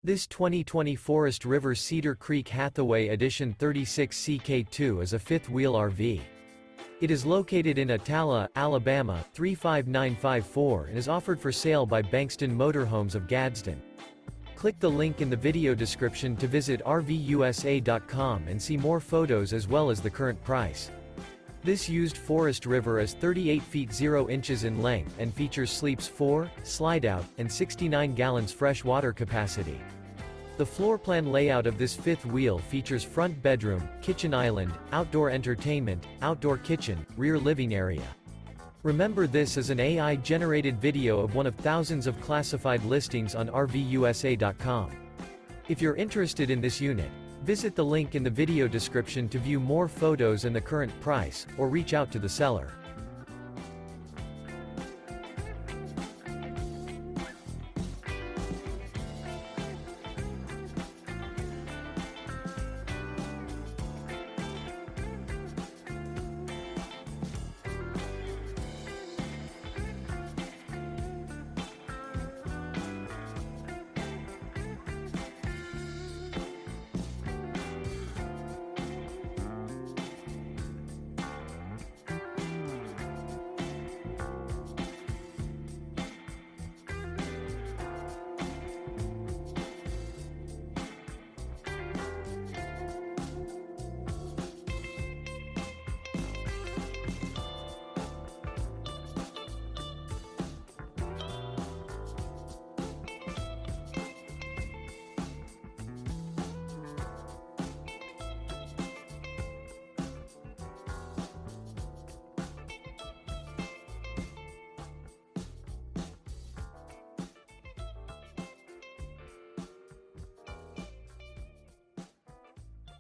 This 2020 Forest River Cedar Creek Hathaway Edition 36CK2 is a fifth-wheel RV. It is located in Attalla, Alabama, 35954 and is offered for sale by Bankston Motorhomes of Gadsden. Click the link in the video description to visit RVUSA.com and see more photos as well as the current price. This used Forest River is 38 feet 0 inches in length and features sleeps 4, Slideout, and 69 gallons fresh water capacity. The floor plan layout of this fifth wheel features front bedroom, kitchen island, outdoor entertainment, outdoor kitchen, rear living area. Remember, this is an AI-generated video of one of thousands of classified listings on RVUSA.com. If you're interested in this unit, visit the link in the video description to view more photos and the current price, or reach out to the seller.